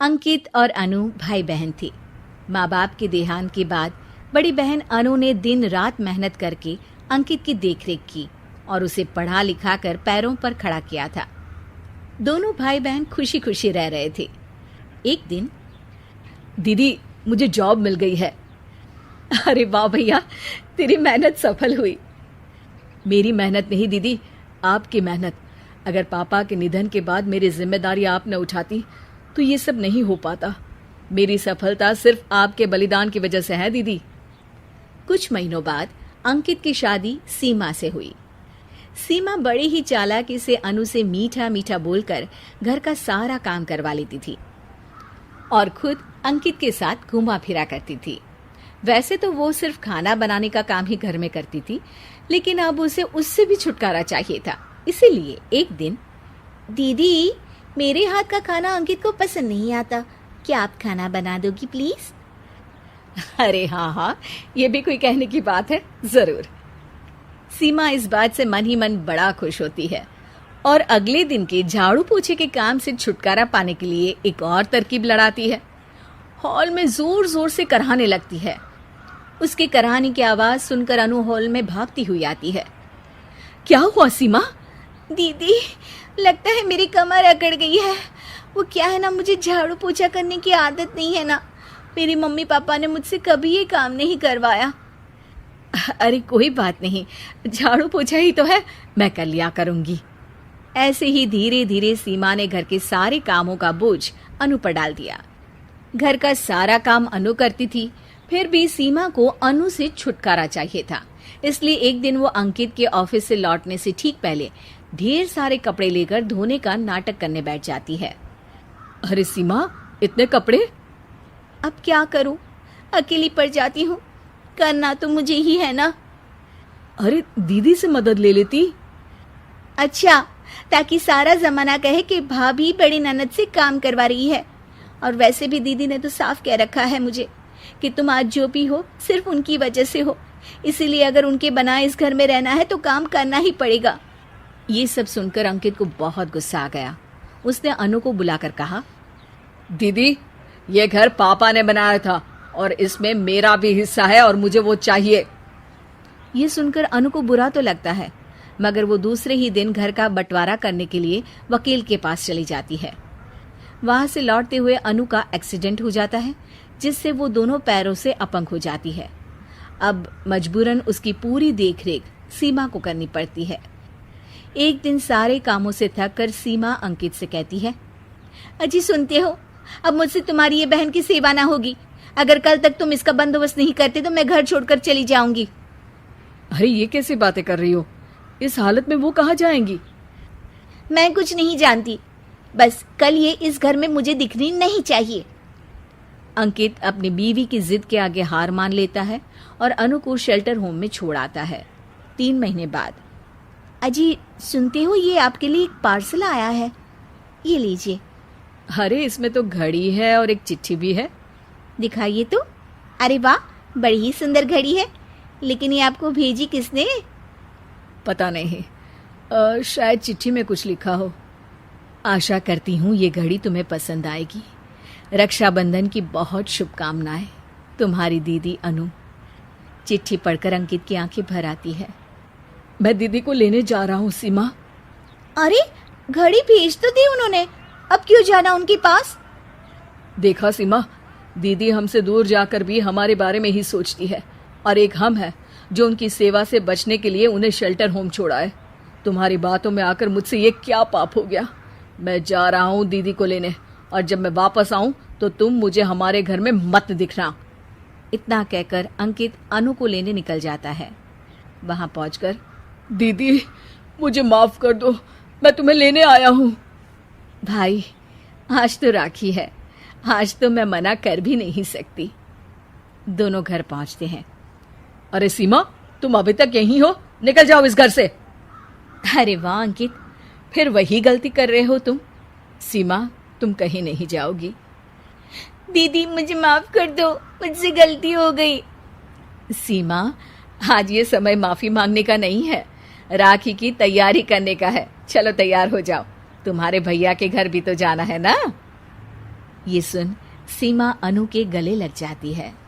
अंकित और अनु भाई बहन थे। माँ बाप के देहांत के बाद बड़ी बहन अनु ने दिन रात मेहनत करके अंकित की देखरेख की और उसे पढ़ा लिखा कर पैरों पर खड़ा किया था। दोनों भाई बहन खुशी खुशी रह रहे थे। एक दिन, दीदी मुझे जॉब मिल गई है। अरे वाह भैया, तेरी मेहनत सफल हुई। मेरी मेहनत नहीं दीदी, आपकी मेहनत। अगर पापा के निधन के बाद मेरी जिम्मेदारी आप न उठाती तो ये सब नहीं हो पाता। मेरी सफलता सिर्फ आपके बलिदान की वजह से है दीदी। कुछ महीनों बाद अंकित की शादी सीमा से हुई। सीमा बड़ी ही चालाकी से अनु से मीठा मीठा बोलकर घर का सारा काम करवा लेती थी और खुद अंकित के साथ घुमा फिरा करती थी। वैसे तो वो सिर्फ खाना बनाने का काम ही घर में करती थी, लेकिन अब उसे उससे भी छुटकारा चाहिए था। इसीलिए एक दिन, दीदी मेरे हाथ का खाना अंकित को पसंद नहीं आता, क्या आप खाना बना दोगी प्लीज? अरे हाँ, ये भी कोई कहने की बात है, जरूर। सीमा इस बात से मन ही मन बड़ा खुश होती है और अगले दिन के झाड़ू पोछे के काम से छुटकारा पाने के लिए एक और तरकीब लड़ाती है। हॉल में जोर जोर से कराहने लगती है। उसके कराहने की आवाज सुनकर अनु हॉल में भागती हुई आती है। क्या हुआ सीमा? दीदी, लगता है मेरी कमर अकड़ गई है। वो क्या है ना, मुझे झाड़ू पोछा करने की आदत नहीं है ना। मेरी मम्मी पापा ने मुझसे कभी ये काम नहीं करवाया। अरे कोई बात नहीं, झाड़ू पोछा ही तो है, मैं कर लिया करूंगी। ऐसे ही धीरे धीरे सीमा ने घर के सारे कामों का बोझ अनु पर डाल दिया। घर का सारा काम अनु करती थी, फिर भी सीमा को अनु से छुटकारा चाहिए था। इसलिए एक दिन वो अंकित के ऑफिस से लौटने से ठीक पहले ढेर सारे कपड़े लेकर धोने का नाटक करने बैठ जाती है। अरे सीमा, इतने कपड़े? अब क्या करूं, अकेली पड़ जाती हूँ। करना तो मुझे ही है ना। अरे दीदी से मदद ले लेती। अच्छा, ताकि सारा जमाना कहे कि भाभी बड़ी ननद से काम करवा रही है। और वैसे भी दीदी ने तो साफ कह रखा है मुझे कि तुम आज जो भी हो सिर्फ उनकी वजह से हो, इसीलिए अगर उनके बनाए इस घर में रहना है तो काम करना ही पड़ेगा। ये सब सुनकर अंकित को बहुत गुस्सा आ गया। उसने अनु को बुलाकर कहा, दीदी ये घर पापा ने बनाया था और इसमें मेरा भी हिस्सा है और मुझे वो चाहिए। ये सुनकर अनु को बुरा तो लगता है, मगर वो दूसरे ही दिन घर का बंटवारा करने के लिए वकील के पास चली जाती है। वहां से लौटते हुए अनु का एक्सीडेंट हो जाता है, जिससे वो दोनों पैरों से अपंग हो जाती है। अब मजबूरन उसकी पूरी देखरेख सीमा को करनी पड़ती है। एक दिन सारे कामों से थक कर सीमा अंकित से कहती है, अजी सुनते हो, अब मुझसे तुम्हारी ये बहन की सेवा ना होगी। अगर कल तक तुम इसका बंदोबस्त नहीं करते तो मैं घर छोड़कर चली जाऊंगी। अरे ये कैसी बातें कर रही हो? इस हालत में वो कहाँ जाएंगी? मैं कुछ नहीं जानती, बस कल ये इस घर में मुझे दिखनी नहीं चाहिए। अंकित अपनी बीवी की जिद के आगे हार मान लेता है और अनु को शेल्टर होम में छोड़ आता है। 3 महीने बाद, अजी सुनते हो, ये आपके लिए एक पार्सल आया है, ये लीजिए। अरे इसमें तो घड़ी है और एक चिट्ठी भी है। दिखाइए तो। अरे वाह, बड़ी ही सुंदर घड़ी है, लेकिन ये आपको भेजी किसने? पता नहीं, शायद चिट्ठी में कुछ लिखा हो। आशा करती हूँ ये घड़ी तुम्हें पसंद आएगी। रक्षाबंधन की बहुत शुभकामनाएं, तुम्हारी दीदी अनु। चिट्ठी पढ़कर अंकित की आंखें भर आती है। मैं दीदी को लेने जा रहा हूँ सीमा। अरे घड़ी भेज तो दी उन्होंने, अब क्यों जाना उनके पास? देखा सीमा, दीदी हमसे दूर जाकर भी हमारे बारे में ही सोचती है, और एक हम है जो उनकी सेवा से बचने के लिए उन्हें शेल्टर होम छोड़ा है। तुम्हारी बातों में आकर मुझसे ये क्या पाप हो गया? मैं जा रहा हूँ दीदी को लेने, और जब मैं वापस आऊं तो तुम मुझे हमारे घर में मत दिखना। इतना कहकर अंकित अनु को लेने निकल जाता है। वहां पहुंचकर, दीदी मुझे माफ कर दो, मैं तुम्हें लेने आया हूँ। भाई आज तो राखी है, आज तो मैं मना कर भी नहीं सकती। दोनों घर पहुंचते हैं। अरे सीमा, तुम अभी तक यहीं हो? निकल जाओ इस घर से। अरे वाह अंकित, फिर वही गलती कर रहे हो तुम। सीमा, तुम कहीं नहीं जाओगी। दीदी मुझे माफ कर दो, मुझसे गलती हो गई। सीमा, आज ये समय माफी मांगने का नहीं है, राखी की तैयारी करने का है। चलो तैयार हो जाओ, तुम्हारे भैया के घर भी तो जाना है ना। ये सुन सीमा अनु के गले लग जाती है।